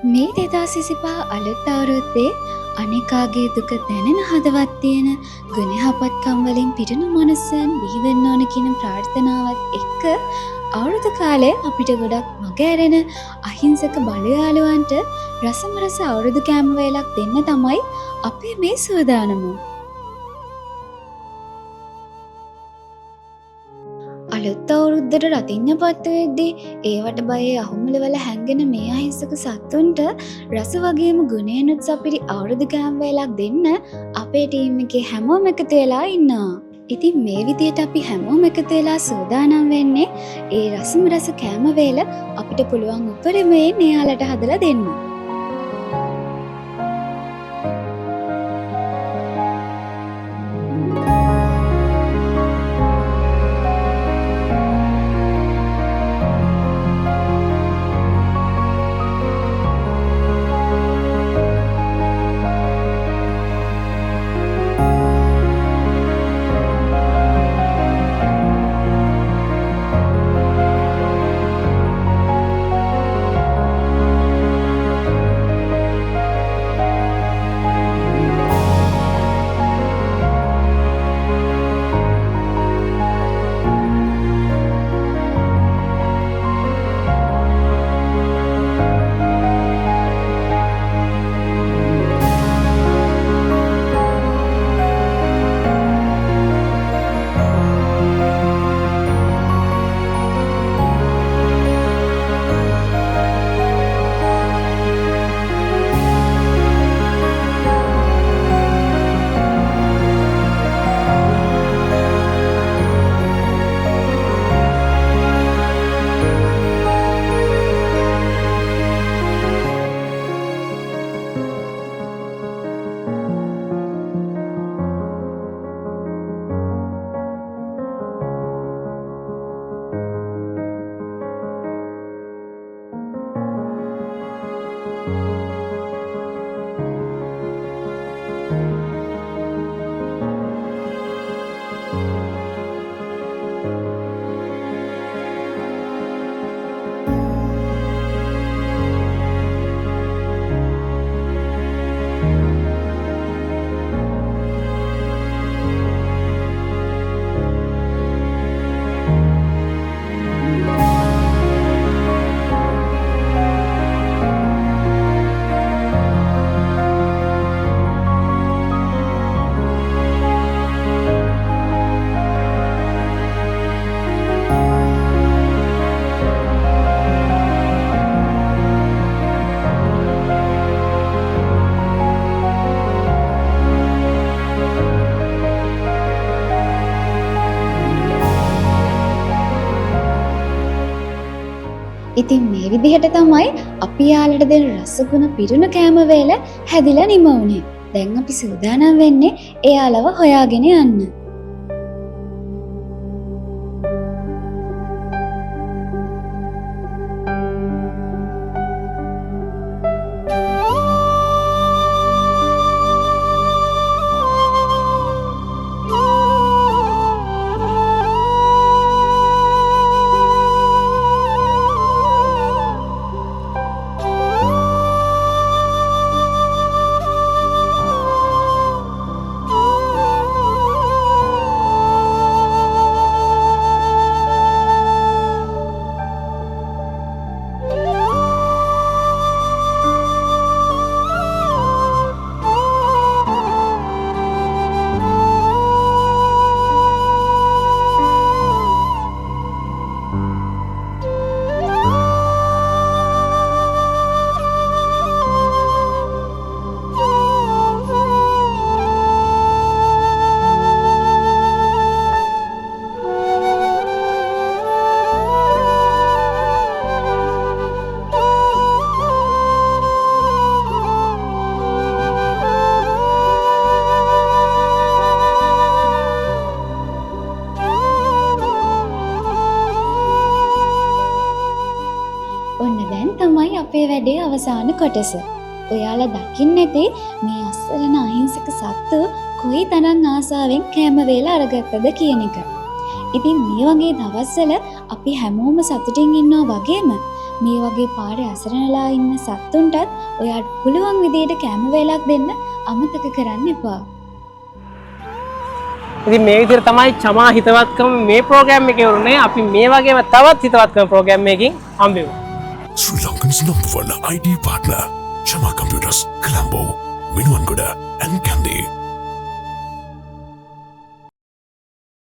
මේ 2025 අලුත් අවුරුද්දේ අනෙකාගේ දුක දැනෙන හදවත් තියෙන ගුණහපත්කම් වලින් පිරුණු මනසන් බිහිවෙන්න ඕන කියන ප්‍රාර්ථනාවත් එක්ක අවුරුදු කාලේ අපිට ගොඩක් මග ඇරෙන අහිංසක බලයාලුවන්ට රසමරස අවුරුදු කෑම වේලක් දෙන්න තමයි අපේ මේ සූදානම. අලුත් අවුරුද්දට රතිඤ්ඤ පත්තු වෙද්දී ඒවට බයේ අහුමුලවල හැංගෙන මේ අහිංසක සත්තුන්ට රස වගේම ගුණේනුත් සපිරි අවුරුදු කෑම වේලක් දෙන්න අපේ ටීම් එකේ හැමෝම එකතු වෙලා ඉන්නවා. ඉතින් මේ විදියට අපි හැමෝම එකතු වෙලා සූදානම් වෙන්නේ ඒ රසම රස කෑම වේල අපිට පුළුවන් උපරිමයෙන් එයාලට හදලා දෙන්න. ඉතින් මේ විදිහට තමයි අපි යාලට දෙන රසගුණ පිරුණු කෑම වේල හැදිලා නිම වුණේ. දැන් අපි සූදානම් වෙන්නේ එයාලව හොයාගෙන යන්න. තමයි අපේ වැඩේ අවසාන කොටස. ඔයාලා දකින්න ඇති මේ අස්සරණ අහිංසක සත්තු කොයි තරම් ආසාවෙන් කෑම වේලා අරගත්තද කියන එක. ඉතින් මේ වගේ දවස්වල අපි හැමෝම සතුටින් ඉන්නවා වගේම මේ වගේ පාරේ අසරණලා ඉන්න සත්තුන්ටත් ඔයාට පුළුවන් විදියට කෑම වේලක් දෙන්න අමතක කරන්න එපා. ඉතින් මේ විදිහට තමයි චමා හිතවත්කම මේ ප්‍රෝග්‍රෑම් එකේ වුනේ. අපි මේ වගේම තවත් හිතවත්කම ප්‍රෝග්‍රෑම් එකකින් හම්බෙමු. Sri Lankan's #1 IT partner, Chama Computers, Colombo, Minuangoda and Kandy.